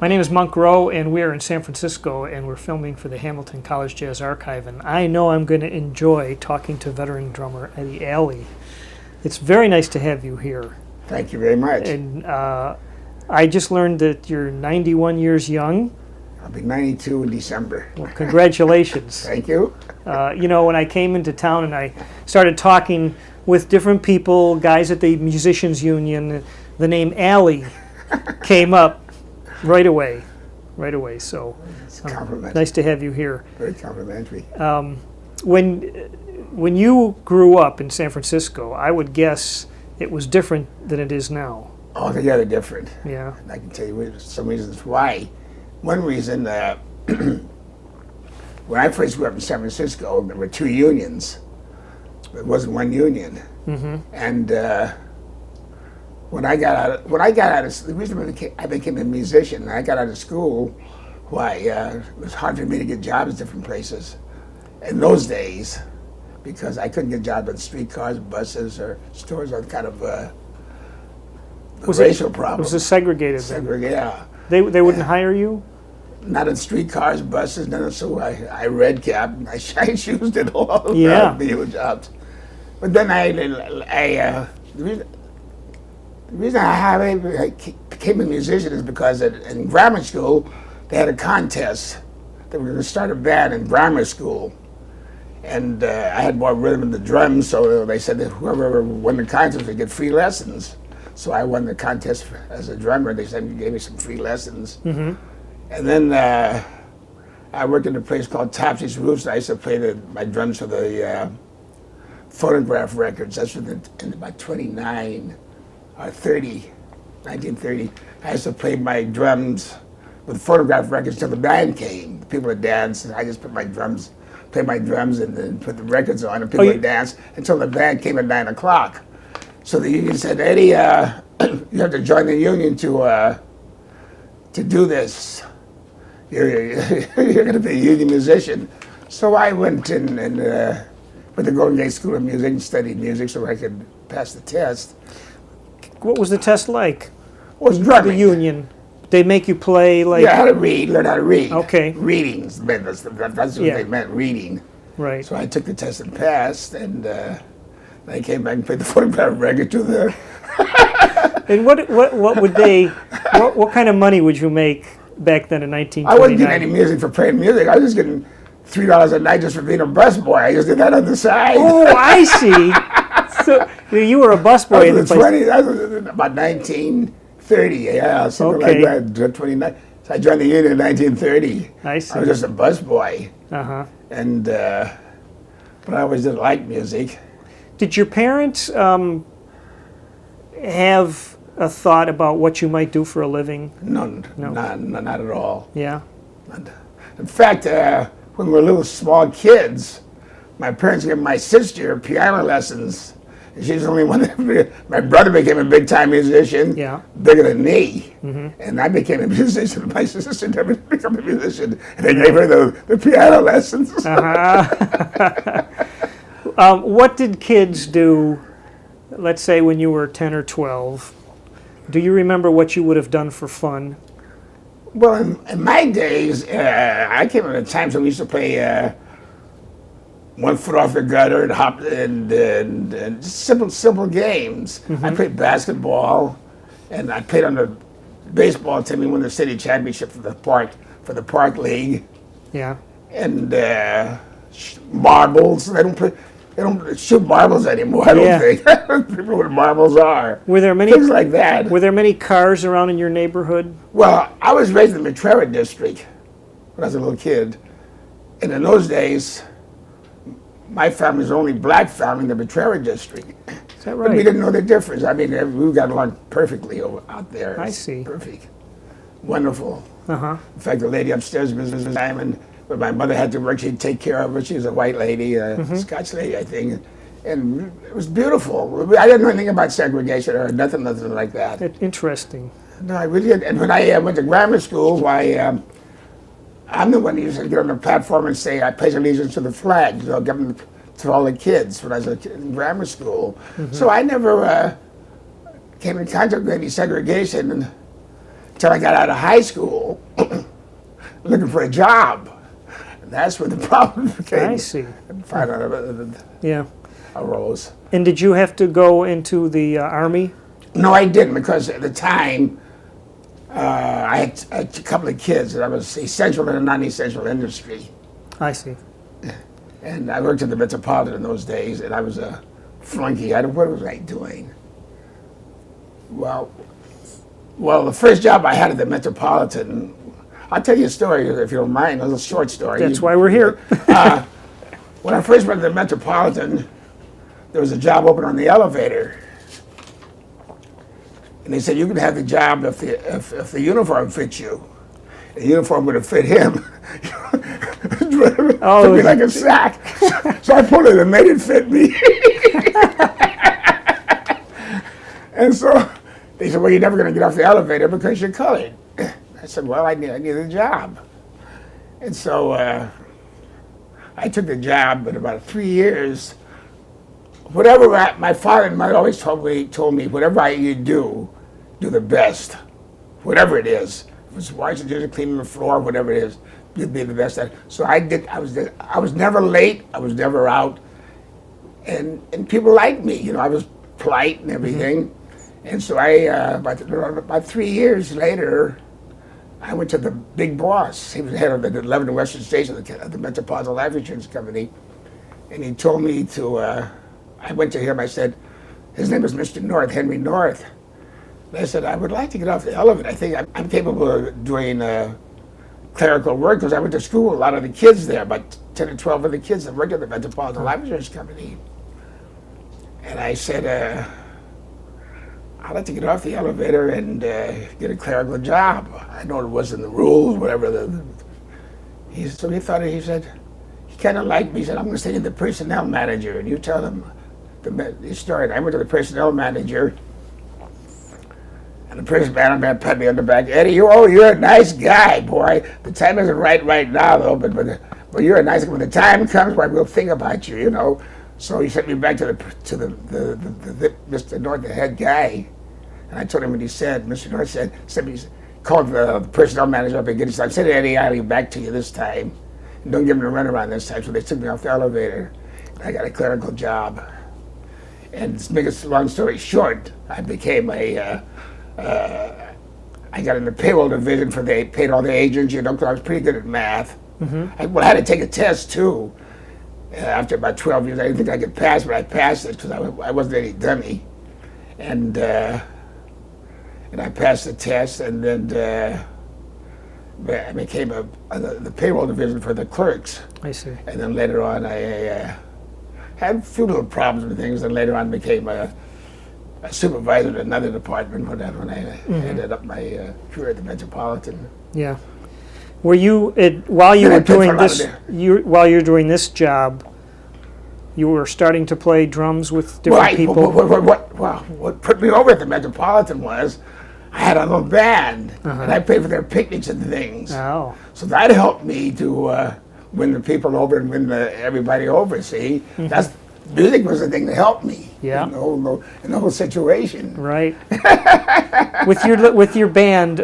My name is Monk Rowe, and we're in San Francisco, and we're filming for the Hamilton College Jazz Archive, and I know I'm going to enjoy talking to veteran drummer Eddie Alley. It's very nice to have you here. Thank you very much. And I just learned that you're 91 years young. I'll be 92 in December. Well, congratulations. Thank you. You know, when I came into town and I started talking with different people, guys at the Musicians Union, the name Alley came up right away. So It's a compliment. nice to have you here. Very complimentary. When you grew up in San Francisco, I would guess it was different than it is now. Altogether different. Yeah. And I can tell you some reasons why. One reason, when I first grew up in San Francisco, there were two unions. There wasn't one union. Mm-hmm. And when I got out of the reason I became a musician, I got out of school, why it was hard for me to get jobs different places in those days, because I couldn't get jobs on streetcars, buses, or stores on kind of racial problem. Was it segregated then? Yeah. They wouldn't hire you? Not in streetcars, buses, none. So I red capped and I shine shoes did all Yeah. the jobs. But then the reason I became a musician is because in grammar school they had a contest. They were going to start a band in grammar school, and I had more rhythm in the drums. So they said that whoever won the contest would get free lessons. So I won the contest as a drummer. They said gave me some free lessons. Mm-hmm. And then I worked in a place called Topsy's Roots. I used to play my drums for the phonograph records. That's in about 29 or 1930. I used to play my drums with phonograph records till the band came. The people would dance, and I just play my drums, and then put the records on, and people would dance until the band came at 9 o'clock. So the union said, Eddie, you have to join the union to do this. You're going to be a union musician. So I went and went to Golden Gate School of Music and studied music so I could pass the test. What was the test like? It was drumming. The union. They make you play like... Yeah, learn how to read. Okay. Readings. That's what they meant, reading. Right. So I took the test and passed, and I came back and played the phonograph record to the... And what would they... What kind of money would you make back then in 1929? I wasn't getting any music for playing music. I was just getting $3 a night just for being a busboy. I just did that on the side. Oh, I see. So you were a busboy in the place. That was about 1930, yeah, something like that, 29. So I joined the union in 1930. I see. I was just a busboy. Uh-huh. And, but I always did like music. Did your parents have a thought about what you might do for a living? None, not at all. Yeah? In fact, when we were little small kids, my parents gave my sister piano lessons. She's the only one my brother became a big-time musician, bigger than me. Mm-hmm. And I became a musician. My sister never became a musician. And they gave her the piano lessons. Uh-huh. What did kids do, let's say when you were 10 or 12? Do you remember what you would have done for fun? Well, in my days, I came at a time when we used to play 1 foot off the gutter and hop and just simple games. Mm-hmm. I played basketball, and I played on the baseball team. We won the city championship for the park league. Yeah. And marbles. They don't shoot marbles anymore. I don't think people know what marbles are. Were there many things like that? Were there many cars around in your neighborhood? Well, I was raised in the Betrera district when I was a little kid, and in those days, my family was the only black family in the Betrera district. Is that right? But we didn't know the difference. I mean, we got along perfectly out there. I see. Perfect. Wonderful. Uh-huh. In fact, the lady upstairs was Mrs. Diamond. When my mother had to work, she'd take care of her. She was a white lady, a Scotch lady, I think. And it was beautiful. I didn't know anything about segregation or nothing like that. Interesting. No, I really didn't. And when I went to grammar school, I'm the one who used to get on the platform and say, I pledge allegiance to the flag, given to all the kids when I was in grammar school. Mm-hmm. So I never came in contact with any segregation until I got out of high school. looking for a job. And that's where the problem came. I see. Yeah. Arose. And did you have to go into the Army? No, I didn't, because at the time, I had a couple of kids, and I was essential in a non-essential industry. I see. And I worked at the Metropolitan in those days, and I was a flunky. What was I doing? Well, the first job I had at the Metropolitan, I'll tell you a story if you don't mind, a little short story. That's why we're here. When I first went to the Metropolitan, there was a job open on the elevator. And they said, you can have the job if the uniform fits you. The uniform would have fit him. Oh, fit me like a sack. So I pulled it and made it fit me. And so they said, well, you're never going to get off the elevator because you're colored. I said, well, I need a job. And so I took the job, but about 3 years, whatever my father and mother always told me, whatever you do the best, whatever it is. If it's washing dishes, cleaning the floor, whatever it is, you'd be the best at it. So I did. I was never late. I was never out, and people liked me. You know, I was polite and everything. Mm-hmm. And so about 3 years later, I went to the big boss. He was the head of the 11th Western Station of the Metropolitan Life Insurance Company, and he told me to. I went to him. I said, his name is Mr. North, Henry North. And I said, I would like to get off the elevator. I think I'm capable of doing clerical work, because I went to school. A lot of the kids there, about 10 or 12 of the kids that worked at the Metropolitan Life Insurance Company. And I said, I'd like to get off the elevator and get a clerical job. I know it wasn't the rules, whatever. He said, he kind of liked me. He said, I'm going to send you the personnel manager, and you tell him the story. I went to the personnel manager, and the personnel manager pat me on the back. Eddie, you're a nice guy, boy. The time isn't right now, though, but you're a nice guy. When the time comes, boy, we'll think about you, you know. So he sent me back to the Mr. North, the head guy, and I told him what he said. Mr. North called the personnel manager up and get his. I said, Eddie, I'll get back to you this time. And don't give him a runaround this time. So they took me off the elevator. I got a clerical job. And to make a long story short, I became I got in the payroll division they paid all the agents, you know, because I was pretty good at math. Mm-hmm. I had to take a test too. After about 12 years, I didn't think I could pass, but I passed it because I wasn't any dummy. And I passed the test, and then I became the payroll division for the clerks. I see. And then later on, I had a few little problems with things, and later on became a supervisor in another department when I ended up my career at the Metropolitan. Yeah. Were you while you were doing this? While you're doing this job, you were starting to play drums with different people. What put me over at the Metropolitan was I had a little band, and I paid for their picnics and things. Oh. So that helped me to win the people over and win everybody over. See, music was the thing that helped me. Yeah. In the whole situation. Right. With your band.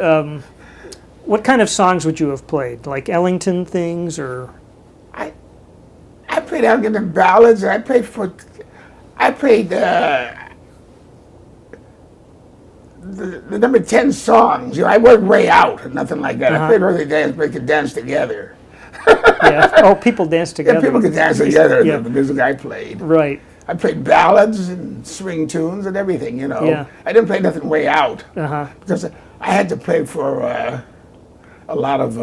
What kind of songs would you have played? Like Ellington things, or? I played Ellington ballads. I played the number 10 songs. You know, I wasn't way out or nothing like that. I played early dance, we could dance together. Yeah. Oh, people dance together. Yeah, people could dance together. Yeah. The music I played. Right. I played ballads and swing tunes and everything. You know. Yeah. I didn't play nothing way out. Because I had to play for a lot of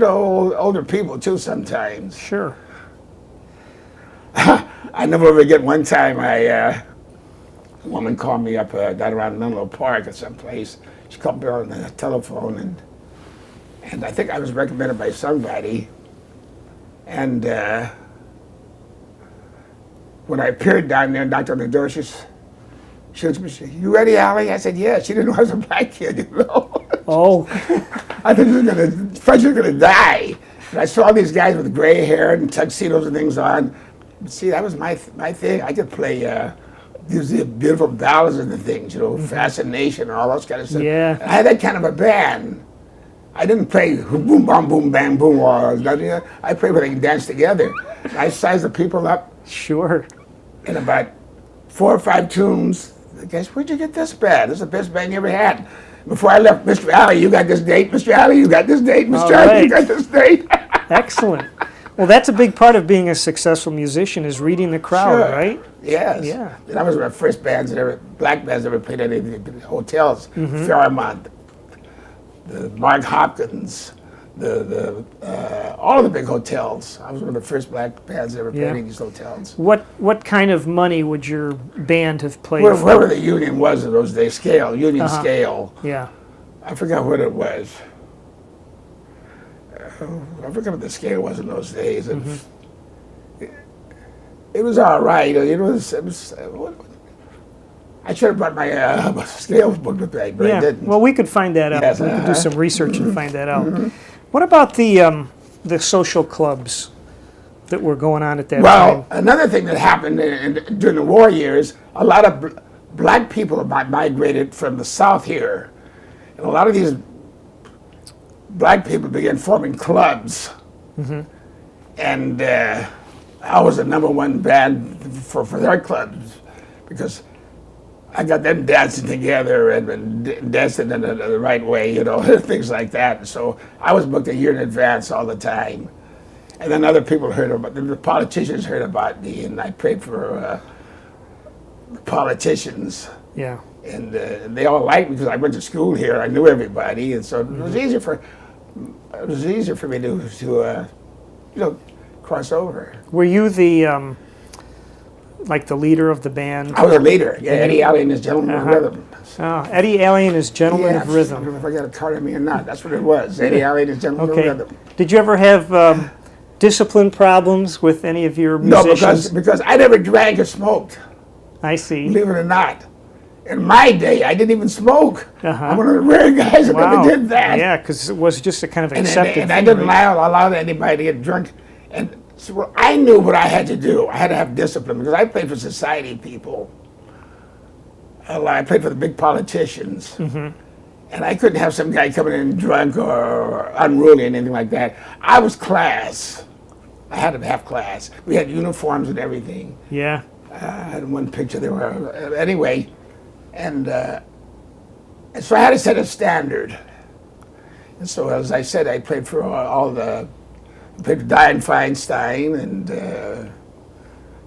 older people too sometimes. Sure. I never forget one time a woman called me up down around Menlo Park or someplace. She called me on the telephone, and I think I was recommended by somebody. And when I appeared down there and knocked on the door, she was, "You ready, Allie?" I said, "Yeah." She didn't know I was a black kid, you know. Oh. I thought she was gonna die. And I saw these guys with gray hair and tuxedos and things on. But see, that was my thing. I could play these beautiful ballads and the things, you know, Fascination and all those kind of stuff. Yeah. And I had that kind of a band. I didn't play boom, bam, boom, bang, boom, or nothing. I played where they can dance together. I sized the people up Sure. in about 4 or 5 tunes. Guys, where'd you get this band? This is the best band you ever had. Before I left, Mr. Alley, you got this date. Mr. Alley, you got this date. Mr. All Alley, right. you got this date. Excellent. Well, that's a big part of being a successful musician is reading the crowd, Sure. right? Yes. Yeah. And that was one of the first bands that ever, black bands that ever played at any hotels. Mm-hmm. Fairmont, the Mark Hopkins, all of the big hotels. I was one of the first black bands that ever played Yeah. in these hotels. What kind of money would your band have played for? Wherever the union was in those days, union scale. Yeah. I forgot what it was. I forgot what the scale was in those days. It was all right. It was. I should have brought my scale book with me, but I didn't. Well, we could find that out. Yes, We could do some research and find that out. What about the social clubs that were going on at that Well, time? another thing that happened during the war years, a lot of black people migrated from the South here. And a lot of these black people began forming clubs. And I was the #1 band for their clubs because I got them dancing together and dancing in the right way, things like that. So I was booked a year in advance all the time. And then other people heard about, the politicians heard about me, and I prayed for the politicians. Yeah. And they all liked me because I went to school here. I knew everybody, and so it was easier for me to cross over. Were you the like the leader of the band? I was a leader. Yeah, Eddie Alley and his Gentleman of Rhythm. Oh, Eddie Alley and his Gentleman of I Rhythm. don't know if I got a card on me or not. That's what it was. Eddie Alley and his Gentleman Okay. of Rhythm. Did you ever have discipline problems with any of your No, musicians? because I never drank or smoked. I see. Believe it or not. In my day, I didn't even smoke. Uh-huh. I'm one of the rare guys that Wow. never did that. Yeah, because it was just a kind of And accepted I thing, didn't right? allow anybody to get drunk. And so I knew what I had to do. I had to have discipline because I played for society people. I played for the big politicians. And I couldn't have some guy coming in drunk or unruly and anything like that. I was class. I had to have class. We had uniforms and everything. Yeah. I had one picture there were, anyway. And so I had to set a standard. And so, as I said, I played for I played for Dianne Feinstein and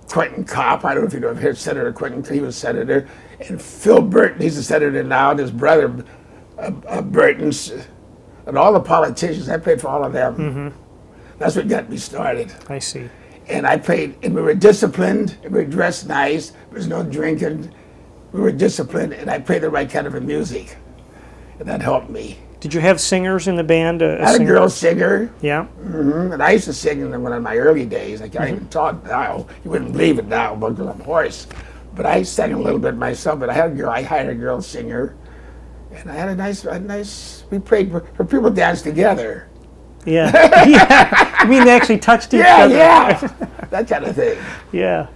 Quentin Kopp. I don't know if you know, I've heard Senator Quentin, he was senator. And Phil Burton, he's a senator now, and his brother, Burton's, and all the politicians. I played for all of them. That's what got me started. I see. And I played, and we were disciplined, and we were dressed nice, there was no drinking. We were disciplined, and I played the right kind of music. And that helped me. Did you have singers in the band? I had a singer? girl singer, Yeah. and I used to sing in one of my early days. I can't even talk now. You wouldn't believe it now because I'm hoarse. But I sang a little bit myself, but I hired a girl singer. And I had a nice, we prayed for people to dance together. Yeah. Yeah. I mean, they actually touched each other. Yeah, that kind of thing. Yeah.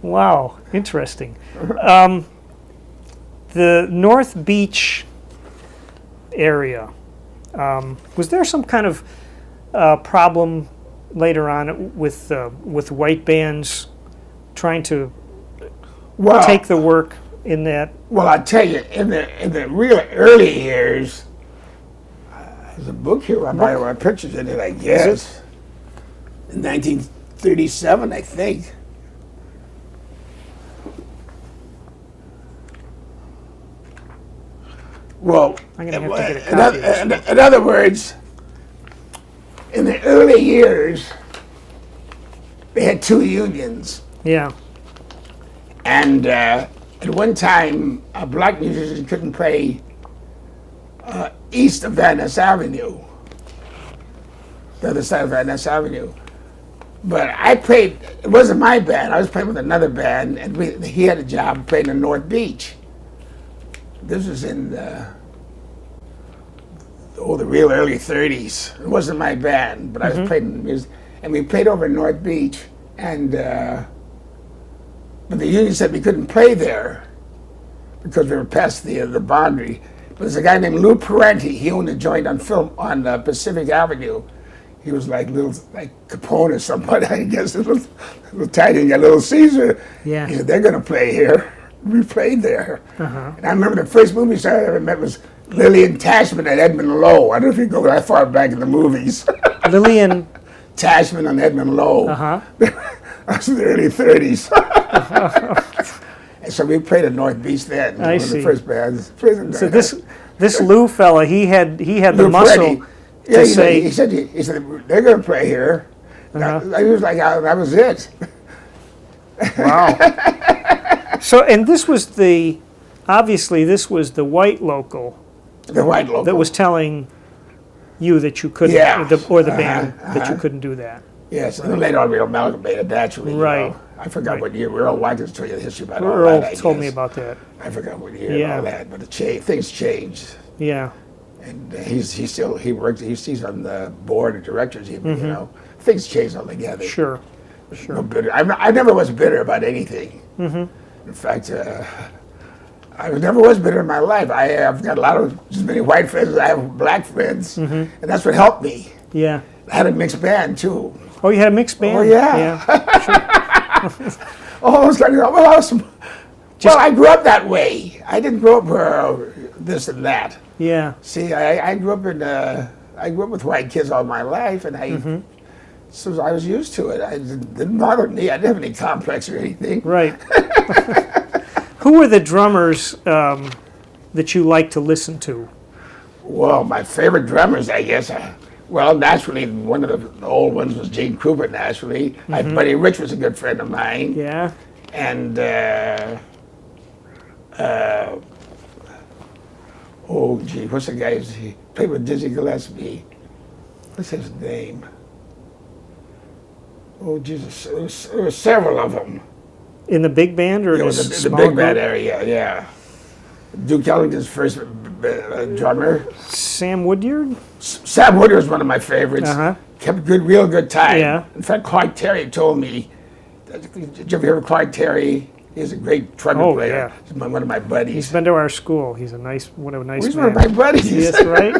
Wow. Interesting. The North Beach area, was there some kind of problem later on with white bands trying to take the work in that? Well, I tell you, in the real early years, there's a book here. I might have pictures in it, I guess. In 1937, I think. Well, I'm gonna have to get a copy of this. in other words, in the early years, they had 2 unions. Yeah. And at one time, a black musician couldn't play east of Van Ness Avenue, the other side of Van Ness Avenue. But I played, it wasn't my band, I was playing with another band, and he had a job playing in North Beach. This was in the real early 30s. It wasn't my band, but I was playing music. And we played over in North Beach, and but the union said we couldn't play there because we were past the boundary. There's a guy named Lou Parenti. He owned a joint on Pacific Avenue. He was like Capone or somebody, I guess. A little tiny, a little Caesar. Yeah. He said, they're going to play here. We played there. And I remember the first movie star I ever met was Lillian Tashman and Edmund Lowe. I don't know if you go that far back in the movies. Lillian Tashman and Edmund Lowe. I was in the early 30s. And so we played at North Beach then. I One see. of the first bands. So this Lou fella, he had the Lou muscle Parenti. to say. He said they're going to play here. He was like, that was it. Wow. So, and this was obviously this was the white local The white local. that was telling you that you couldn't, Yeah. or the band, that you couldn't do that. Yes, and then later on we amalgamated naturally. Right. You know. I forgot what year. Earl Watkins told you the history about all Earl that. I told me guess. about that. I forgot what year Yeah. and all that, but things changed. Yeah. And he works. He's on the board of directors. Even you know, things changed altogether. Sure. No bitter. I never was bitter about anything. In fact, I never was bitter in my life. I've got as many white friends as I have black friends, and that's what helped me. Yeah. I had a mixed band too. Oh, you had a mixed band? Oh, yeah. Oh, those guys. Well, I grew up that way. I didn't grow up this and that. Yeah. See, I grew up with white kids all my life, and so I was used to it. It didn't bother me. I didn't have any complex or anything. Right. Who were the drummers that you like to listen to? Well, my favorite drummers, I guess. Well, naturally, one of the old ones was Gene Krupa, naturally. Buddy Rich was a good friend of mine. Yeah. And, oh, gee, what's the guy? He played with Dizzy Gillespie. What's his name? Oh, Jesus. There were several of them. In the big band or It in was a the small big band group? area, yeah. Duke Ellington's first drummer. Sam Woodyard? Sam Woodard was one of my favorites. Kept real good time. Yeah. In fact, Clark Terry told me. Did you ever hear of Clark Terry? He's a great trumpet player. Yeah. He's one of my buddies. He's been to our school. He's one of a nice He's man. one of my buddies. Yes, right?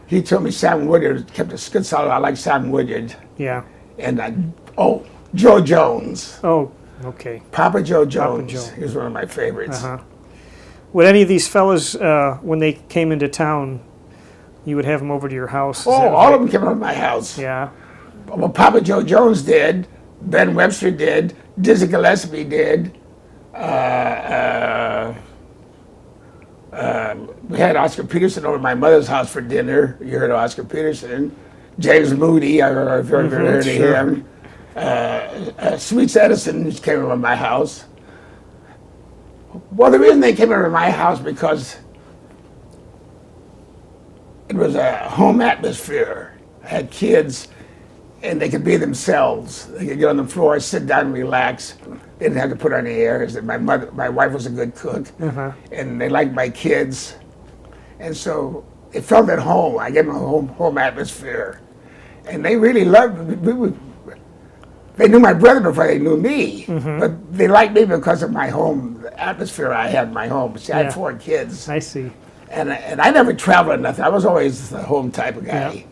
He told me Sam Woodard kept a good solid. I like Sam Woodard. Yeah. And Joe Jones. Oh, okay. Papa Joe Jones. Papa Joe. He was one of my favorites. Would any of these fellas, when they came into town, you would have them over to your house? Oh, all of them came over to my house. Yeah. Well, Papa Joe Jones did. Ben Webster did. Dizzy Gillespie did. We had Oscar Peterson over at my mother's house for dinner. You heard of Oscar Peterson. James Moody, I've ever heard of him. Sweets Edison came over to my house. Well, the reason they came over to my house because it was a home atmosphere. I had kids, and they could be themselves. They could get on the floor, sit down, and relax. They didn't have to put on the air. My wife was a good cook, and they liked my kids, and so it felt at home. I gave them a home atmosphere, and they really loved me. They knew my brother before they knew me, but they liked me because of my home atmosphere I had in my home. See, I had 4 kids. I see. And I never traveled or nothing. I was always the home type of guy. Yeah.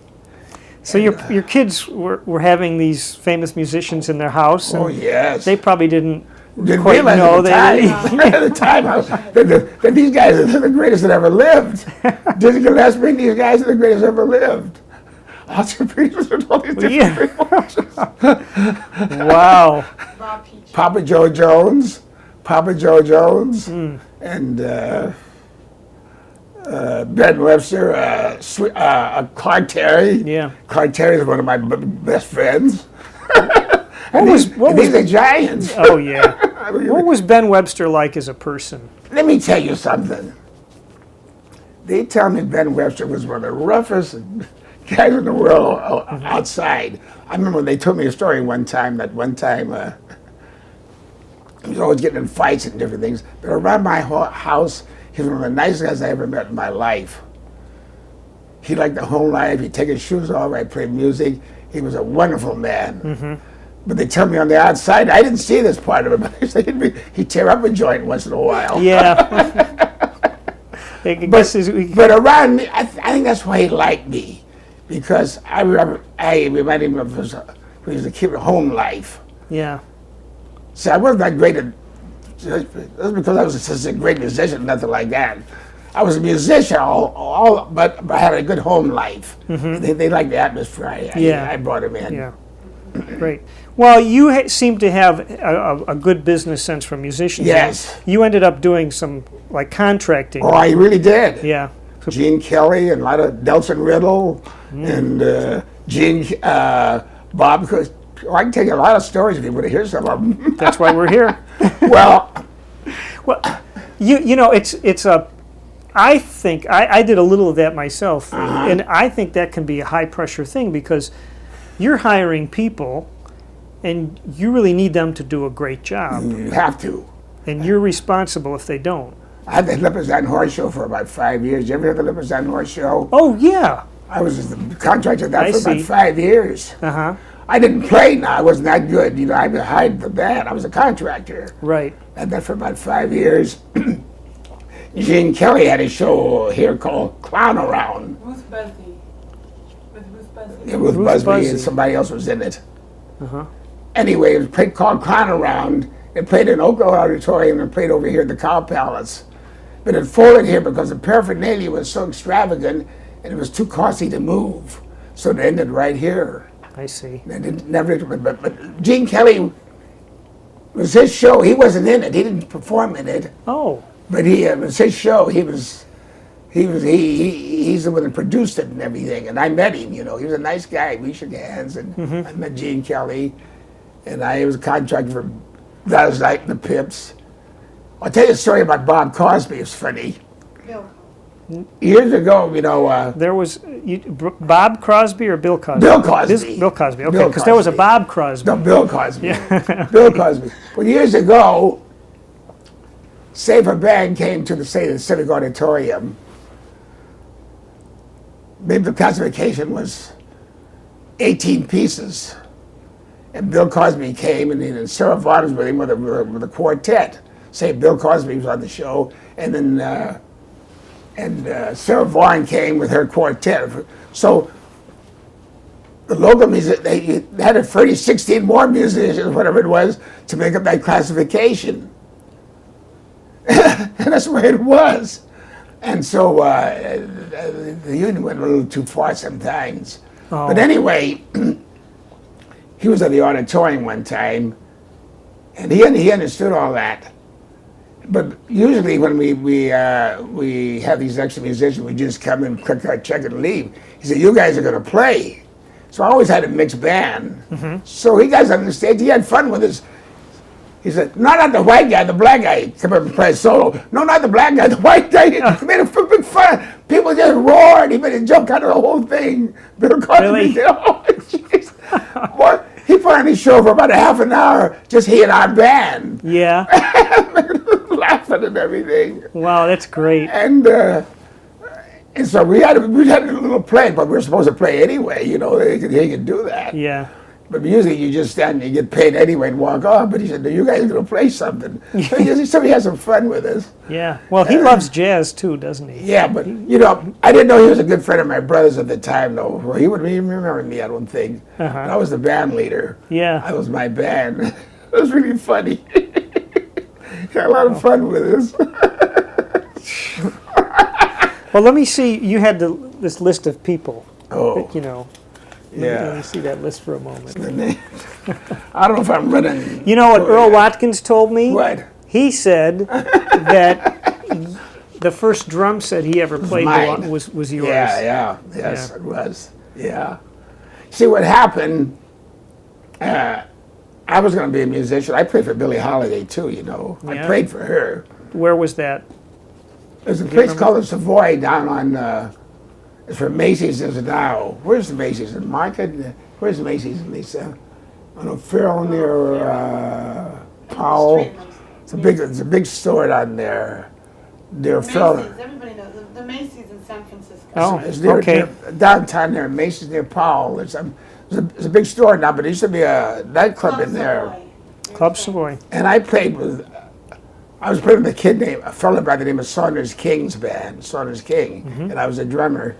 So your kids were having these famous musicians in their house. And Oh, yes. they probably didn't Didn't quite realize know at the time that these guys are the greatest that ever lived. Dizzy Gillespie, these guys are the greatest that ever lived. Oscar Peterson, all these different Wow. Papa Joe Jones, and Ben Webster, Clark Terry. Yeah. Clark Terry is one of my best friends. These are giants. Oh, yeah. What was Ben Webster like as a person? Let me tell you something. They tell me Ben Webster was one of the roughest guys in the world outside. I remember they told me a story one time he was always getting in fights and different things. But around my house, he was one of the nicest guys I ever met in my life. He liked the home life. He'd take his shoes off. I'd play music. He was a wonderful man. But they tell me on the outside, I didn't see this part of it, but they said he'd tear up a joint once in a while. Yeah. But around me, I think that's why he liked me, because I reminded him of his when he was a kid, home life. Yeah. See, I wasn't that great at. That's because I was such a great musician, nothing like that. I was a musician, but I had a good home life. They liked the atmosphere. I brought him in. Yeah. Great. Well, you seem to have a good business sense for musicians. Yes. You ended up doing some like contracting. Oh, I really did. Yeah. Gene Kelly and a lot of Delson Riddle and Bob. I can tell you a lot of stories if you want to hear some of them. That's why we're here. Well, you know, it's a. I think I did a little of that myself, and I think that can be a high pressure thing because you're hiring people, and you really need them to do a great job. you have to. And you're responsible if they don't. I had the Lippers and Horse Show for about 5 years. You ever hear the Lippers and Horse Show? Oh yeah. I was the contractor of that I for see. about 5 years. I didn't play now. I wasn't that good. You know, I hired the band. I was a contractor. Right. I did that for about 5 years. Gene Kelly had a show here called Clown Around. Ruth Busby. With Ruth Busby. Yeah, Ruth Busby and somebody else was in it. Anyway, it was played called Clown Around. It played in Oakland Auditorium and played over here at the Cow Palace. But it folded here because the paraphernalia was so extravagant and it was too costly to move. So it ended right here. I see. And it never, but Gene Kelly was his show. He wasn't in it. He didn't perform in it. Oh. But it was his show. He's the one that produced it and everything. And I met him. You know, he was a nice guy. We shook hands, and I met Gene Kelly, and I was a contractor for guys like the Pips. I'll tell you a story about Bob Crosby. It's funny. Bill. Years ago, you know. There was Bob Crosby or Bill Cosby? Bill Cosby. Bill Cosby. Okay, because there was a Bob Crosby. No, Bill Cosby. Bill Cosby. Well, years ago, Safer Band came to the Civic Auditorium. Maybe the classification was 18 pieces. And Bill Cosby came, and Sarah Vaughan was with him with a quartet. Say Bill Cosby was on the show, and then Sarah Vaughan came with her quartet. So the local music, they had to 16 more musicians, whatever it was, to make up that classification. And that's the way it was. And so the union went a little too far sometimes. Oh. But anyway, he was at the auditorium one time, and he understood all that. But usually when we have these extra musicians, we just come in, click our check, and leave. He said, "You guys are going to play." So I always had a mixed band. So he got on the stage. He had fun with us. He said, "No, not the white guy, the black guy. Come up and play a solo. No, not the black guy, the white guy." He made a big fun. People just roared. He made a joke out of the whole thing. Bill Cosby Really? said, "Oh, jeez." Boy, he put on his show for about a half an hour, just he and our band. Yeah. Laughing and everything. Wow, that's great. And so we had a little play, but we were supposed to play anyway. You know, he could do that. Yeah. But usually you just stand and you get paid anyway and walk off. But he said, "No, you guys are going to play something." So he had some fun with us. Yeah. Well, he loves jazz too, doesn't he? Yeah, but you know, I didn't know he was a good friend of my brother's at the time, though. Well, he wouldn't even remember me, I don't think. I was the band leader. Yeah. I was my band. It was really funny. He had a lot of fun with us. Well, let me see. You had this list of people. Oh. You know. Yeah. Let me see that list for a moment. I don't know if I'm running. You know what Earl Watkins told me? What? He said that the first drum set he ever played mine. was yours. Yes, yeah. It was. Yeah. See, what happened, I was going to be a musician. I played for Billie Holiday, too, you know. Yeah. I played for her. Where was that? There's a place called the Savoy down on, it's where Macy's is now. Where's the Macy's? In Market? Where's the Macy's, Lisa? On O'Farrell near Powell. It's a big store down there. Near Farrell. Macy's, everybody knows. The Macy's in San Francisco. Oh, It's near, okay. near downtown there, Macy's near Powell. There's a big store now, but there used to be a nightclub in there. Club Savoy. And I played with I was playing with a fellow by the name of Saunders King's band, Saunders King, and I was a drummer.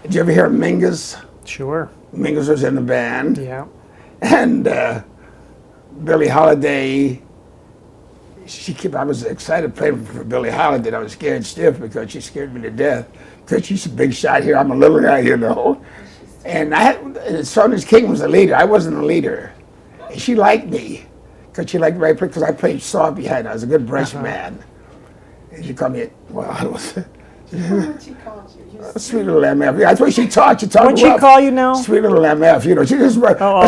Did you ever hear of Mingus? Sure. Mingus was in the band. Yeah. And Billie Holiday, I was excited playing for Billie Holiday. I was scared stiff because she scared me to death. Because she's a big shot here. I'm a little guy, you know. And Saunders King was the leader. I wasn't the leader. And she liked me. Because she liked me because I played soft behind her. I was a good brush man. And she called me, well, I was... What she called you? Sweet little MF. Yeah, that's what she talked. She talked What'd she rough. call you now? Sweet little MF. You know, she just...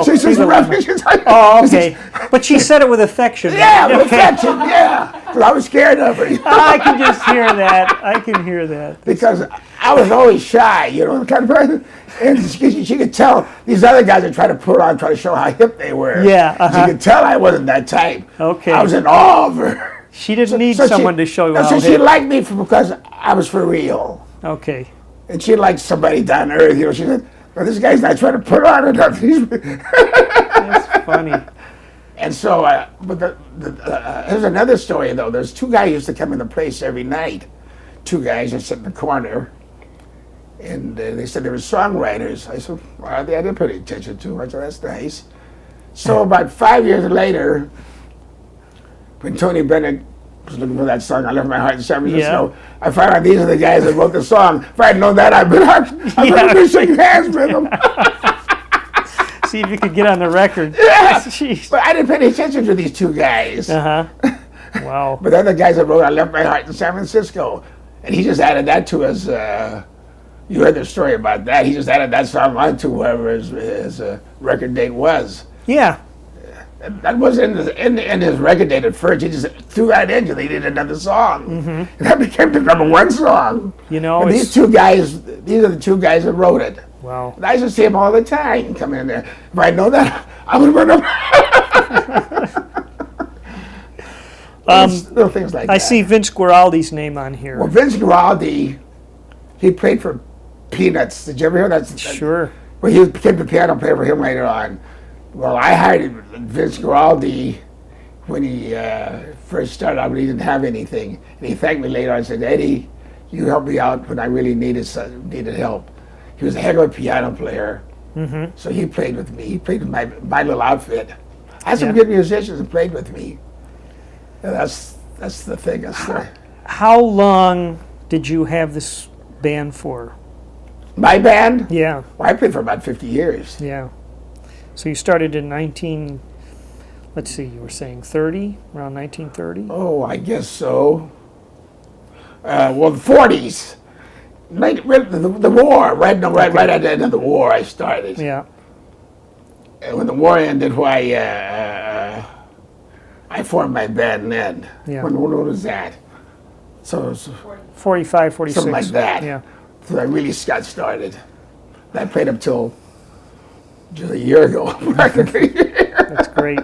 she's sweet just rough. Oh, okay. But she said it with affection. Yeah, with Okay. affection, yeah. Because I was scared of her. I can just hear that. I can hear that. Because I was always shy, you know, kind of person. And she could tell these other guys that try to put on, try to show how hip they were. Yeah, She could tell I wasn't that type. Okay. I was in awe of her. She didn't need someone to show you how So she hip. liked me because I was for real. Okay. And she liked somebody down to earth, you know. She said, well, this guy's not trying to put on or nothing. That's funny. And so, but here's another story, though. There's two guys who used to come in the place every night. Two guys that sit in the corner. And they said they were songwriters. I said, well, I didn't pay attention to them. I said, that's nice. So about 5 years later, when Tony Bennett was looking for that song, I Left My Heart in San Francisco, I found out these are the guys that wrote the song. If I had known that, I'd been shaking hands with them. See if you could get on the record. Yeah. Jeez. But I didn't pay any attention to these two guys. Uh-huh. Wow. But they're the guys that wrote I Left My Heart in San Francisco. And he just added that to his, you heard the story about that. He just added that song on to whoever his record date was. Yeah. That was in his record date at first. He just threw that in and they did another song. And that became the #1 song. You know, And these are the two guys that wrote it. wow. And I used to see them all the time come in there. If I know that, I would run up. Little things like that. I see Vince Guaraldi's name on here. Well, Vince Guaraldi, he played for Peanuts. Did you ever hear that? Sure. Well, he became the piano player for him later on. Well, I hired Vince Guaraldi when he first started out, but he didn't have anything. And he thanked me later on and said, Eddie, you helped me out when I really needed help. He was a heck of a piano player. So he played with me. He played with my little outfit. I had some good musicians that played with me. And that's the thing. How long did you have this band for? My band? Yeah. Well, I played for about 50 years. Yeah. So you started in let's see, you were saying 30, around 1930? Oh, I guess so. Well, the 40s. The war, right at the end of the war, I started. Yeah. And when the war ended, I formed my band then. Yeah. When was that? So it was 45, 46. something like that. Yeah. So I really got started. I played up till just a year ago, practically. That's great.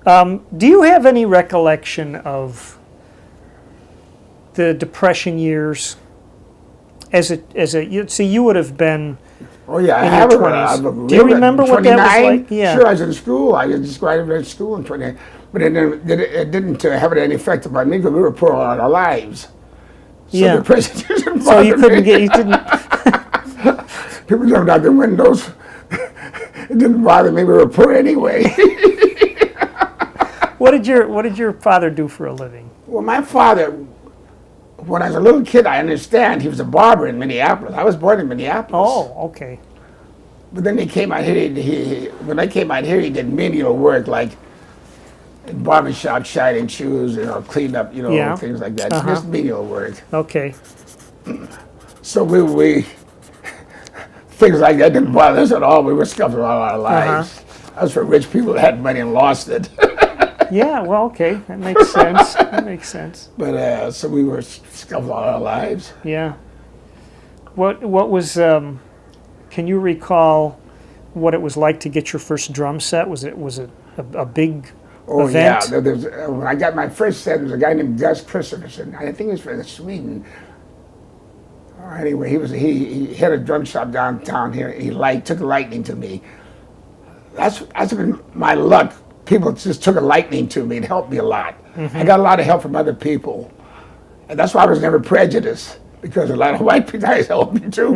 Do you have any recollection of the Depression years? You would have been Oh yeah, I in have your it. 20s. Do you remember what that was like? Yeah. Sure, I was in school. I was graduated at school in 29, but it didn't have any effect upon me because we were poor all our lives. So Yeah. the president didn't So you bother couldn't me. you didn't. People jumped out the windows. It didn't bother me. We were poor anyway. What did your father do for a living? Well, my father, when I was a little kid, I understand, he was a barber in Minneapolis. I was born in Minneapolis. Oh, okay. But then he came out here, when I came out here, he did menial work, like in barbershop, shining shoes, clean up, Yeah. things like that. Uh-huh. Just menial work. Okay. So we things like that didn't bother us at all. We were scuffling all our lives. I was for rich people that had money and lost it. Yeah, well, okay. That makes sense. That makes sense. But so we were scuffling all our lives. Yeah. What was can you recall what it was like to get your first drum set? Was it a big Oh event? yeah, when I got my first set, there was a guy named Gus Christopherson. I think he was from Sweden. Anyway, he had a drum shop downtown here. He took a liking to me. That's been my luck people just took a liking to me and helped me a lot. I got a lot of help from other people. And that's why I was never prejudiced, because a lot of white guys helped me too.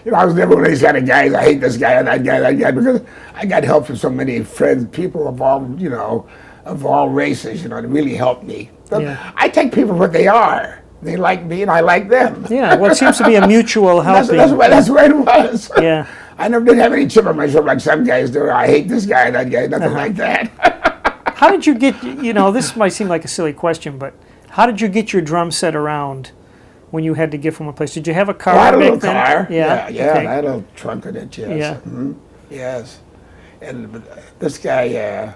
You know, I was never one of these kind of guys, I hate this guy and that guy, because I got help from so many friends, people of all, you know, of all races, you know, that really helped me. Yeah. I take people for what they are. They like me and I like them. Yeah, well, it seems to be a mutual helping. That's where it was. Yeah. I never did have any chip on my shoulder like some guys do. I hate this guy and that guy, nothing like that. How did you get, you know, this might seem like a silly question, but how did you get your drum set around when you had to get from one place? Did you have a car? I had a back little then? car. Yeah, Okay. I had a little trunk in it, yes. Yeah. Yes. And this guy,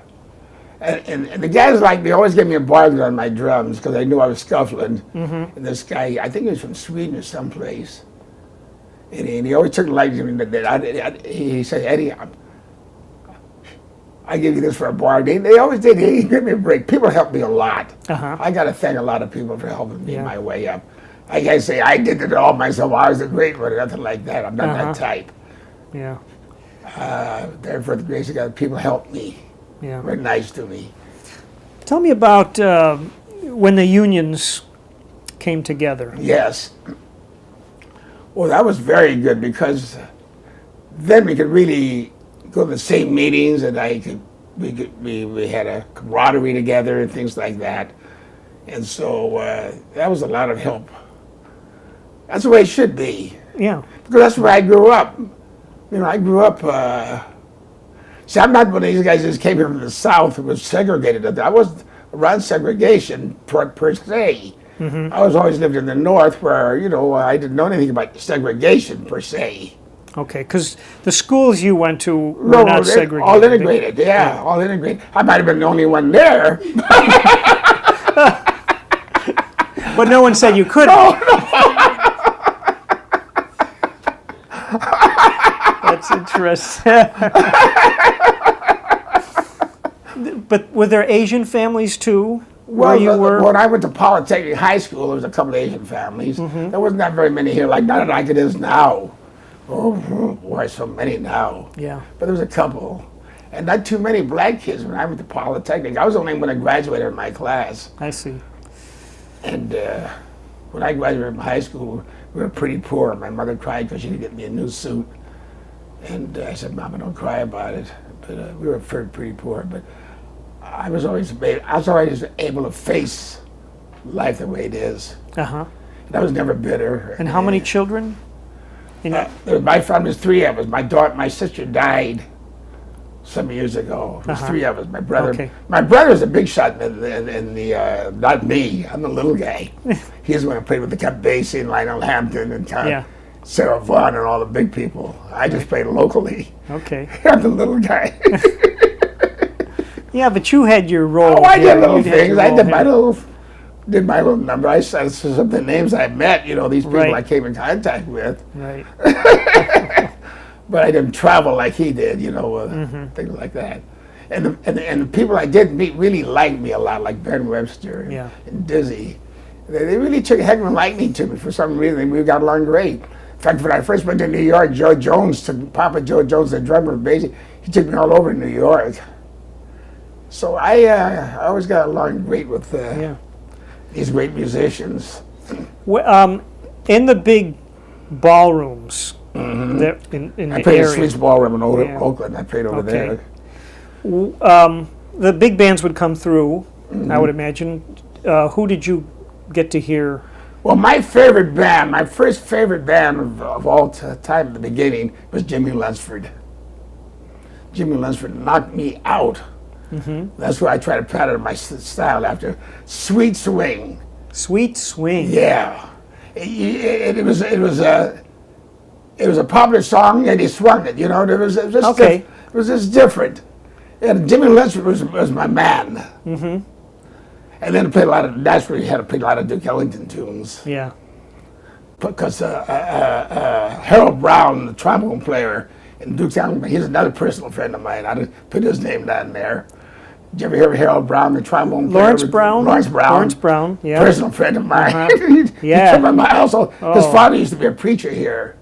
and the guys like me always gave me a bargain on my drums because they knew I was scuffling. And this guy, I think he was from Sweden or someplace, and he always took a liking to me. He said, Eddie, I give you this for a bargain. They always did. He gave me a break. People helped me a lot. I got to thank a lot of people for helping me my way up. I can't say I did it all myself. I was a great one, nothing like that. I'm not that type. Yeah. Therefore, the grace of God, people helped me. Yeah. Were nice to me. Tell me about when the unions came together. Yes. Well, that was very good because then we could really go to the same meetings, and we had a camaraderie together and things like that, and so that was a lot of help. That's the way it should be. Yeah. Because that's where I grew up. You know, I grew up. See, I'm not one of these guys that just came here from the South who was segregated. I was around segregation per se. I was always lived in the North where, you know, I didn't know anything about segregation per se. Okay, because the schools you went to were not segregated. All integrated, yeah, all integrated. I might have been the only one there. But no one said you couldn't. That's interesting. But were there Asian families too? Well, where you were? When I went to Polytechnic High School, there was a couple of Asian families. There wasn't that very many here, not like it is now. Oh, boy, so many now. Yeah. But there was a couple. And not too many black kids when I went to Polytechnic. I was the only one that graduated in my class. I see. And when I graduated from high school, we were pretty poor. My mother cried because she didn't get me a new suit. And I said, Mama, don't cry about it. But we were pretty poor. But I was always able to face life the way it is. Uh-huh. And I was never bitter. And how many children? My family was 3 of us. My sister died some years ago. It was 3 of us. My brother. Okay. My brother's a big shot in the not me. I'm the little guy. He's the one who played with the Cut Basie and Lionel Hampton and Sarah Vaughan and all the big people. I just played locally. Okay. I'm the little guy. Yeah, but you had your role. Oh, I did little You had things. your I role did my little number. I said some of the names I met, you know, these people Right. I came in contact with. Right. But I didn't travel like he did, you know, things like that. And the people I did meet really liked me a lot, like Ben Webster and Dizzy. They really took a heck of a liking to me for some reason. We got along great. In fact, when I first went to New York, Joe Jones, Papa Joe Jones, the drummer of Basie, he took me all over New York. So I always got along great with these great musicians. In the big ballrooms that in I the played area. at Sweet's Ballroom in Oakland. I played over there. The big bands would come through, I would imagine. Who did you get to hear? Well, my favorite band, my first favorite band of all time at the beginning was Jimmy Lunsford. Jimmy Lunsford knocked me out. That's why I try to pattern my style after. Sweet Swing. Sweet Swing. Yeah. It was a popular song, and he swung it. You know, it was just it was just different. And Jimmy Lunsford was my man. And then played a lot of. That's where he had to play a lot of Duke Ellington tunes. Yeah. Because Harold Brown, the trombone player, and Duke Ellington, he's another personal friend of mine. I just put his name down there. Did you ever hear of Harold Brown, the trombone player? Lawrence Brown. Lawrence Brown. Yeah. Personal friend of mine. He Yeah. came by my house. His father used to be a preacher here.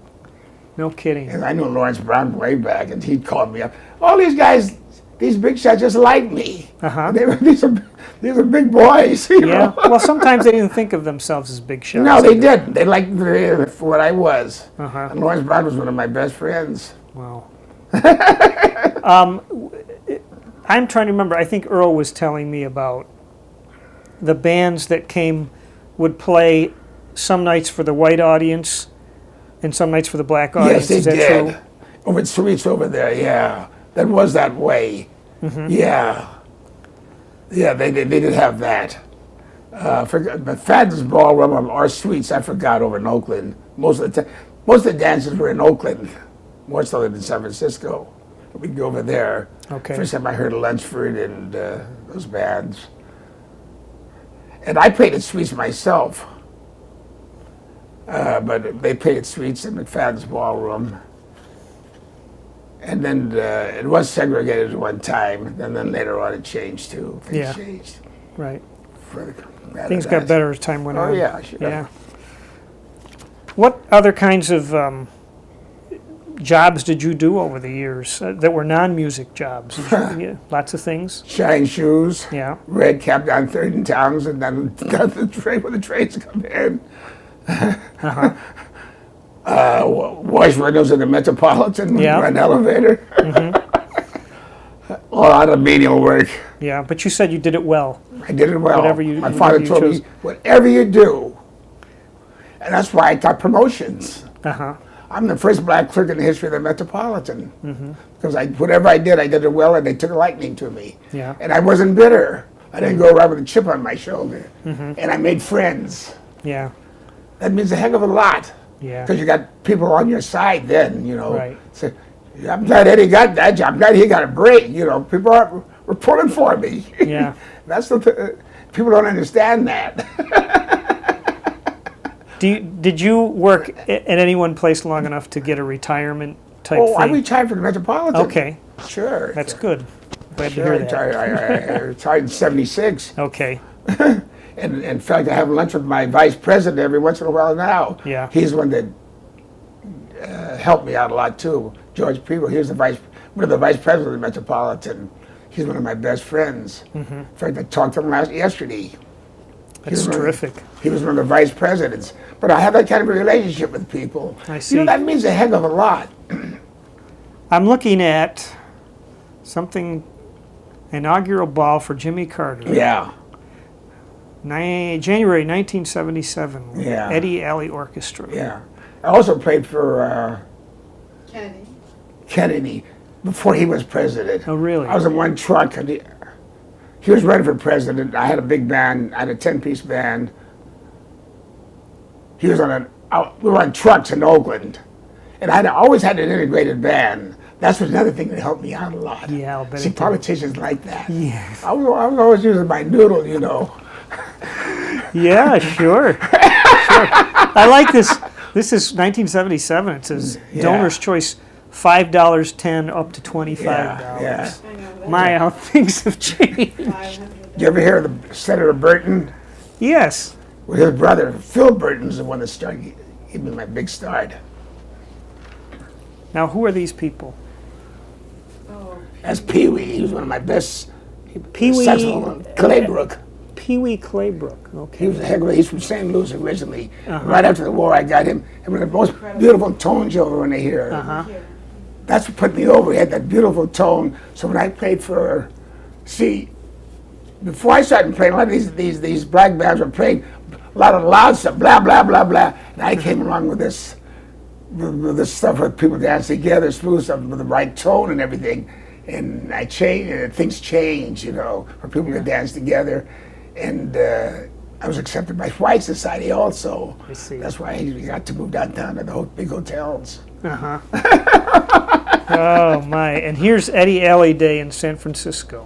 No kidding. And I knew Lawrence Brown way back, and he'd call me up. All these guys, these big shots just like me. Uh-huh. These are big boys. You Yeah. know? Well, sometimes they didn't think of themselves as big shots. No, they either. didn't. They liked me for what I was. Uh-huh. And Lawrence Brown was one of my best friends. Wow. I'm trying to remember. I think Earl was telling me about the bands that would play some nights for the white audience and some nights for the black audience. Yes, they Is that did. true? Over at Suites over there, yeah. That was that way. Mm-hmm. Yeah. Yeah, they did have that. But Fadden's Ballroom or Suites, I forgot, over in Oakland. Most of the dances were in Oakland, more so than in San Francisco. We'd go over there. Okay. First time I heard of Lunsford and those bands. And I played at Suites myself. But they played at Suites and McFadden's Ballroom. And then it was segregated at one time, and then later on it changed too. Things Yeah. changed. Right. For the Things got better as time went on. Oh yeah, sure. Yeah. What other kinds of jobs did you do over the years that were non-music jobs? Yeah, lots of things. Shine shoes, Yeah. red cap down 3rd and Towns, and then down the train when the trains come in. Uh-huh. Wash windows in the Metropolitan, Yeah. run elevator. Mm-hmm. A lot of menial work. Yeah, but you said you did it well. I did it well. Whatever you- My father whatever you told chose. me, whatever you do. And that's why I got promotions. Uh-huh. I'm the first black clerk in the history of the Metropolitan. Mm-hmm. Because whatever I did it well, and they took a liking to me. Yeah. And I wasn't bitter. I didn't go around with a chip on my shoulder. Mm-hmm. And I made friends. Yeah. That means a heck of a lot. Yeah. Because you got people on your side then, you know. Right. So, I'm glad Eddie got that job. I'm glad he got a break. You know, people were pulling for me. Yeah. That's people don't understand that. Did you work at any one place long enough to get a retirement type Oh, I thing? retired from the Metropolitan. Okay, Sure. that's good. Glad Sure, to I hear that. retired, I retired in '76. Okay. And in fact, I have lunch with my vice president every once in a while now. Yeah. He's one that helped me out a lot too. George Peeble, he was one of the vice presidents of the Metropolitan. He's one of my best friends. Mm-hmm. In fact, I talked to him yesterday. That's terrific. He was one of the vice presidents. But I have that kind of a relationship with people. I see. You know, that means a heck of a lot. I'm looking at something, Inaugural Ball for Jimmy Carter. Yeah. January 1977. Yeah. Eddie Alley Orchestra. Yeah. I also played for Kennedy. Kennedy before he was president. Oh, really? I was in one truck, and he was running for president. I had a big band. I had a 10-piece band. He was we were on trucks in Oakland, and I always had an integrated band. That's another thing that helped me out a lot. Yeah, I'll bet See, it did. politicians like that. Yes. I was always using my noodle, you know. Yeah, sure. Sure. I like this. This is 1977. It says Yeah. donor's choice $5, 10 up to $25. Yeah. I know. That My, how things have changed. 500. Did you ever hear of the Senator Burton? Yes. Well, his brother, Phil Burton's the one that started, gave me my big start. Now, who are these people? Oh, That's Pee Wee. He was one of my best. Pee Wee. saxophone. Claybrook. Pee Wee Claybrook. Okay. He was a heck of a, he's from St. Louis originally. Uh-huh. Right after the war, I got him. And one of the most beautiful tones you ever want to hear. Uh-huh. here. That's what put me over. He had that beautiful tone. So when I played for, before I started playing, a lot of these black bands were playing a lot of loud stuff, blah, blah, blah, blah. And I came along with this stuff where people dance together, smooth stuff with the right tone and everything. And I changed, and things change, you know, for people to dance together. And I was accepted by White Society also. I see. That's why we got to move downtown to the big hotels. Uh-huh. Oh, my. And here's Eddie Alley Day in San Francisco.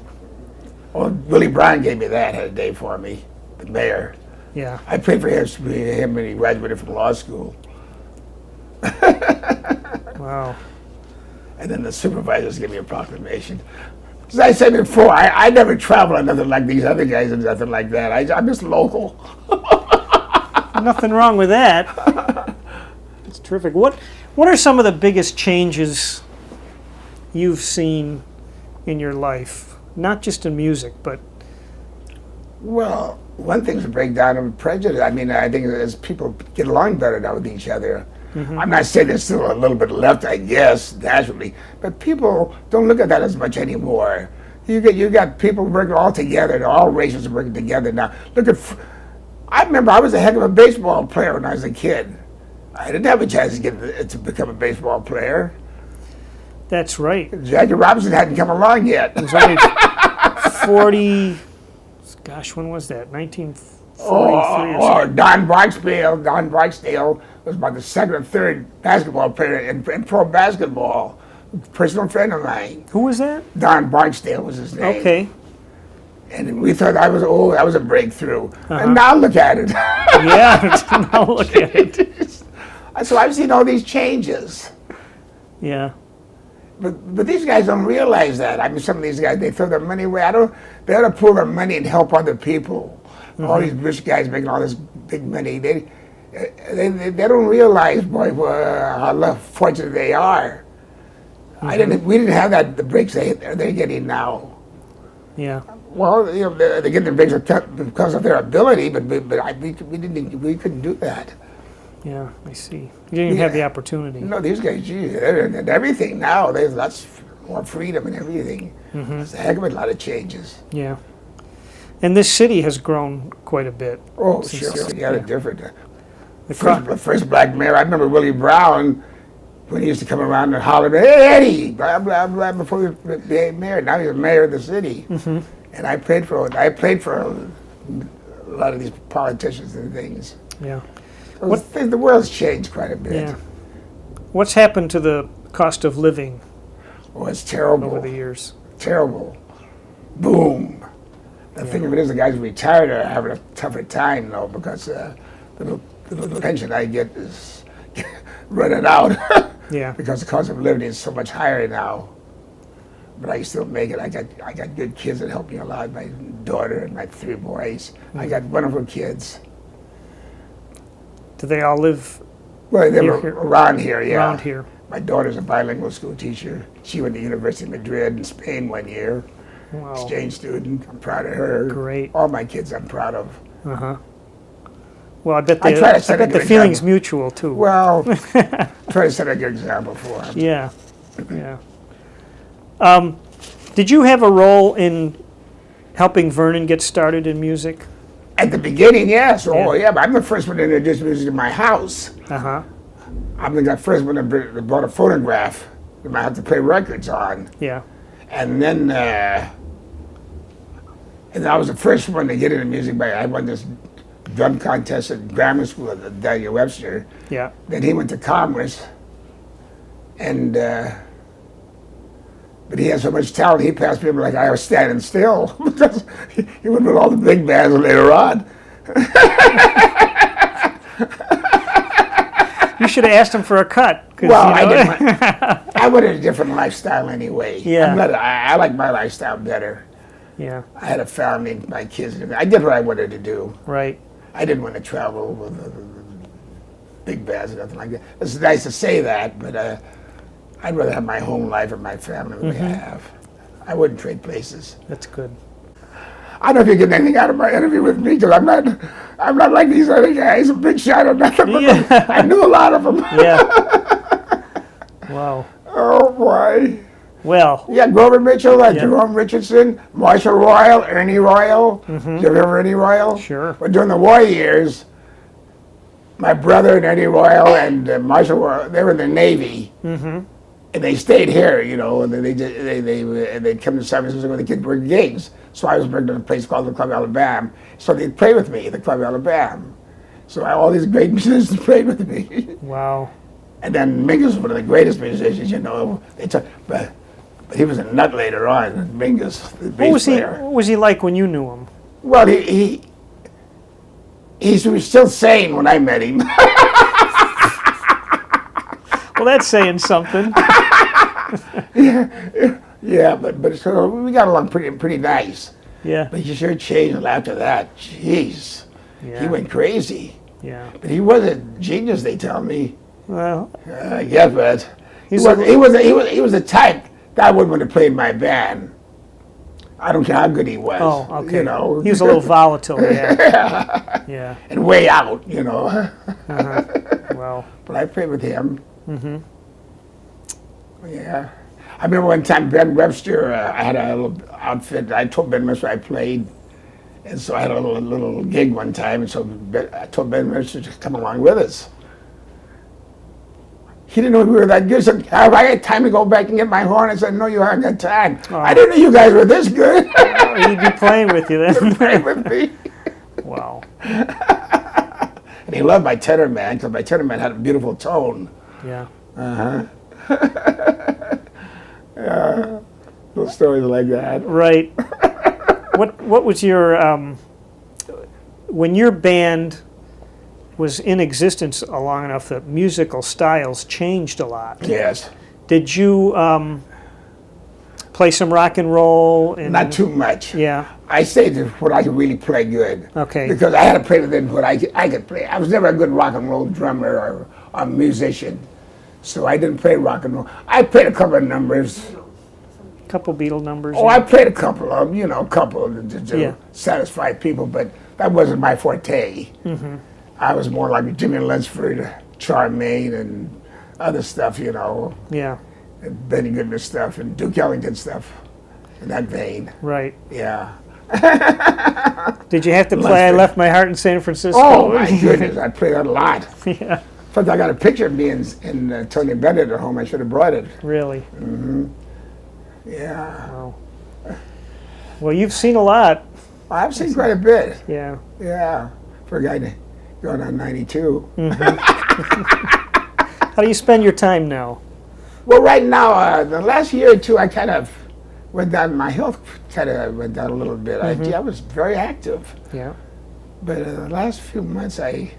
Well, Willie Brown gave me that, had a day for me, the mayor. Yeah. I played for him when he graduated from law school. Wow. And then the supervisors gave me a proclamation. As I said before, I never traveled on nothing like these other guys and nothing like that. I'm just local. Nothing wrong with that. It's terrific. What are some of the biggest changes you've seen in your life? Not just in music, but Well, one thing's to break down of prejudice. I mean, I think as people get along better now with each other. I'm not saying there's still a little bit left, I guess, naturally, but people don't look at that as much anymore. You got people working all together. All races are working together now. I remember I was a heck of a baseball player when I was a kid. I didn't have a chance to become a baseball player. that's right. Jackie Robinson hadn't come along yet. It was only 40. Gosh, when was that? 1943 or something. Don Barksdale was about the second or third basketball player in pro basketball. Personal friend of mine. Who was that? Don Barksdale was his name. Okay. And we thought that was a breakthrough. And now look at it. Yeah. Now look at it. So I've seen all these changes. Yeah. But these guys don't realize that. I mean, some of these guys, they throw their money away. They ought to pull their money and help other people. All these rich guys making all this big money. They don't realize, boy, how fortunate they are. We didn't have the breaks they're getting now. Yeah. Well, they get the breaks because of their ability, but we couldn't do that. Yeah, I see. You didn't even have the opportunity. No, these guys, geez, they're in everything now. There's lots more freedom and everything. It's a heck of a lot of changes. Yeah. And this city has grown quite a bit. Oh, since- sure. Yeah, they're different. The The first black mayor, I remember Willie Brown, when he used to come around and holler, "Hey, Eddie," blah, blah, blah, before he became mayor. Now he's the mayor of the city. And I played for a lot of these politicians and things. Yeah. The world's changed quite a bit. Yeah. What's happened to the cost of living Oh, it's terrible. over the years? Terrible. Boom. The thing of it is, the guys who retired are having a tougher time, though, because the little pension I get is running out. Yeah. Because the cost of living is so much higher now. But I can still make it. I got good kids that help me a lot. My daughter and my 3 boys. I got wonderful kids. Do they all live Well, they were Here. around here, yeah. around here? My daughter's a bilingual school teacher. She went to University of Madrid in Spain 1 year. Wow. Exchange student. I'm proud of her. Great. All my kids I'm proud of. Uh-huh. Well, I bet I try to set a the good feeling's example. mutual too. Well, try to set a good example for them. Yeah. Yeah. Did you have a role in helping Vernon get started in music? At the beginning, yes. Oh, Yeah. yeah, but I'm the first one to introduce music to my house. Uh-huh. I'm the first one that bought a phonograph that I had to play records on. Yeah. And then I was the first one to get into music. I won this drum contest at grammar school at Webster. Yeah. Then he went to Commerce, and but he had so much talent. He passed people like I was standing still because he went with all the big bands later on. You should have asked him for a cut. 'Cause, Well, you I know, didn't. I wanted a different lifestyle anyway. Yeah. I like my lifestyle better. Yeah. I had a family, my kids. I did what I wanted to do. Right. I didn't want to travel with big bands or nothing like that. It's nice to say that, but I'd rather have my home life and my family the way I have. I wouldn't trade places. That's good. I don't know if you get anything out of my interview with me because I'm not like these other guys, a big shot or nothing. But Yeah. I knew a lot of them. Yeah. Wow. Oh boy. Well. Yeah, Grover Mitchell, Yeah. Jerome Richardson, Marshall Royal, Ernie Royal. Did you ever hear Ernie Royal? Sure. But during the war years, my brother and Ernie Royal and Marshall Royal, they were in the Navy. And they stayed here, and then they'd come to San Francisco when the kids were gigs. So I was working at a place called the Club Alabama. So they'd play with me, the Club Alabama. So all these great musicians played with me. Wow. And then Mingus was one of the greatest musicians, but he was a nut later on, Mingus, the bass player. What was he like when you knew him? Well, he was still sane when I met him. Well, that's saying something. Yeah, but so we got along pretty nice. Yeah. But he sure changed after that. Jeez, Yeah. he went crazy. Yeah. But he was a genius, they tell me. Well, Yeah, but he He's was the type that wouldn't have played my band. I don't care how good he was. Oh, okay. You know. He was a little volatile, yeah. Yeah. And way out, you know. Uh-huh. Well. But I played with him. Mm-hmm. Yeah. I remember one time Ben Webster, I had a little outfit. I told Ben Webster I played. And so I had a little gig one time. And so I told Ben Webster to come along with us. He didn't know we were that good. He said, have I got time to go back and get my horn? I said, no, you haven't got time. Oh. I didn't know you guys were this good. Oh, he'd be playing with you then. Playing with me. Wow. And he loved my tenor man, because my tenor man had a beautiful tone. Yeah. Uh-huh. Little stories like that. Right. What was your, when your band was in existence long enough that musical styles changed a lot? Yes. Did you play some rock and roll? Not too much. Yeah. I stayed to what I could really play good. Okay. Because I had to play within what I could play. I was never a good rock and roll drummer or musician. So I didn't play rock and roll. I played a couple of numbers. Couple Beatle numbers. Oh, yeah. I played a couple of them, you know, a couple to satisfy people, but that wasn't my forte. Mm-hmm. I was more like Jimmy Lunsford, Charmaine, and other stuff, you know. Yeah. And Benny Goodman stuff and Duke Ellington stuff in that vein. Right. Yeah. Did you have to play I Left My Heart in San Francisco? Oh, my goodness. I played that a lot. Yeah. In fact, I got a picture of me in Tony Bennett at home. I should have brought it. Really? Mm-hmm. Yeah. Wow. Well, you've seen a lot. I've seen quite a bit. Yeah. Yeah. For a guy going on 92. Mm-hmm. How do you spend your time now? Well, right now, the last year or two, I kind of went down. My health kind of went down a little bit. I was very active. Yeah. But the last few months, I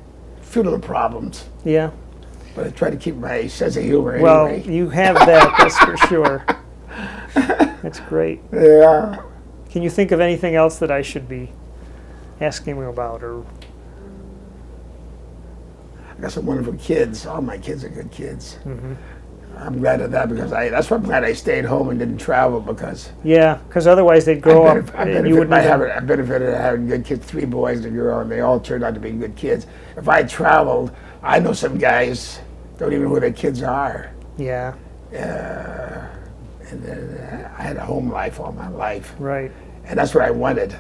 few little problems. Yeah. But I try to keep my sense of humor anyway. Well, you have that, that's for sure. That's great. Yeah. Can you think of anything else that I should be asking you about? Or I got some wonderful kids. All my kids are good kids. Mm-hmm. I'm glad of that because that's why I'm glad I stayed home and didn't travel because. Yeah, because otherwise they'd grow up and you wouldn't. I benefited of having good kids, 3 boys and a girl, and they all turned out to be good kids. If I traveled, I know some guys don't even know who their kids are. Yeah. And I had a home life all my life. Right. And that's what I wanted.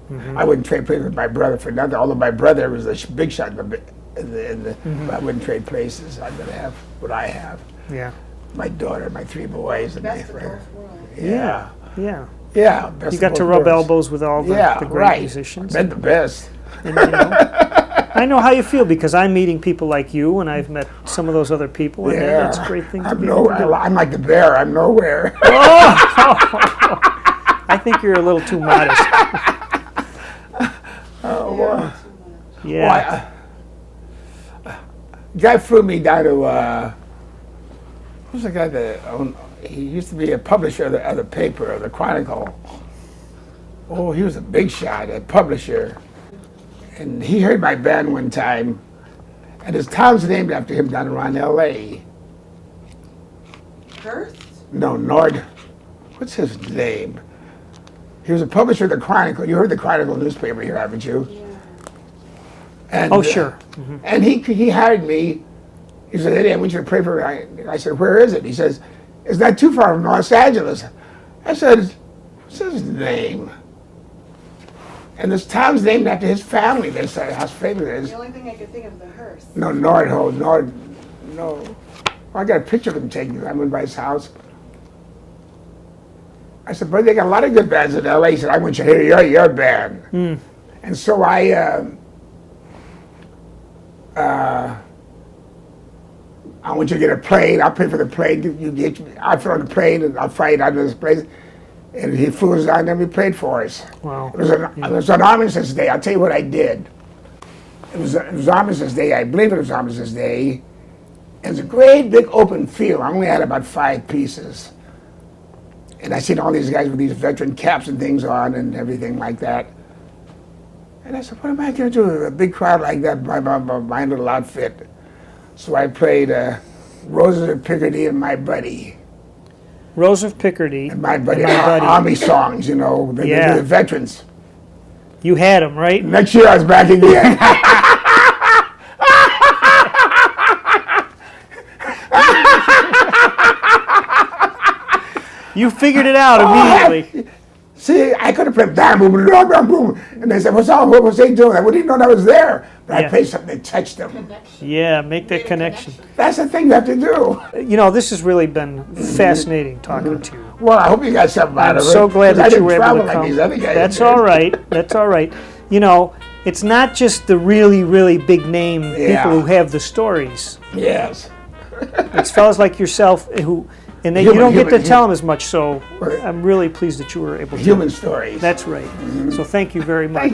Mm-hmm. I wouldn't trade places with my brother for nothing. Although my brother was a big shot but I wouldn't trade places. I'd rather have what I have. Yeah. My daughter, my 3 boys, and Best of both worlds. Yeah. Yeah. Yeah. You got to rub elbows with all the great musicians. Been the best. And, I know how you feel because I'm meeting people like you, and I've met some of those other people, and it's a great thing to be able to do. I'm like the bear. I'm nowhere. Oh! I think you're a little too modest. Well, yeah. Guy flew me down to, who's the guy that owned, he used to be a publisher of the paper, of the Chronicle. Oh, he was a big shot, a publisher. And he heard my band one time, and his town's named after him down around L.A. Hearst? No, what's his name? He was a publisher of the Chronicle. You heard the Chronicle newspaper here, haven't you? Yeah. And, oh, sure. Mm-hmm. And he hired me. He said, Eddie, I want you to pray for me. I said, where is it? He says, it's not too far from Los Angeles. I said, what's his name? And this town's named after his family. They said how famous it is. The only thing I could think of is the Hearst. No, no. I got a picture of him taken. I went by his house. I said, but they got a lot of good bands in L.A. He said, I want you to hear your band. Mm. And so I want you to get a plane. I'll pay for the plane. I'll fly on the plane and I'll fly it out of this place. And he flew us down and we played for us. Wow. It was an Armistice Day. I'll tell you what I did. It was Armistice Day. I believe it was Armistice Day. It was a great big open field. I only had about 5 pieces. And I seen all these guys with these veteran caps and things on and everything like that. And I said, what am I going to do with a big crowd like that by my little outfit? So I played Roses of Picardy and My Buddy. Rose of Picardy, My buddy, and my buddy. Army songs, you know, Yeah. the veterans. You had them, right? Next year I was back again. You figured it out immediately. See, I could have played bam, boom, boom, boom, boom. And they said, what was they doing? I wouldn't even know that was there. But Yeah. I played something that touched them. Connection. Yeah, make that connection. That's the thing you have to do. You know, this has really been fascinating talking to you. Well, I hope you got something out I'm of it. so glad 'cause I that you didn't were able travel to like come. these other guys That's did. all right. That's all right. You know, it's not just the really, really big name Yeah. people who have the stories. Yes. It's fellas like yourself who, and they, you Human- don't get to human- tell them as much. So Right. I'm really pleased that you were able to. Human stories. That's right. So thank you very much.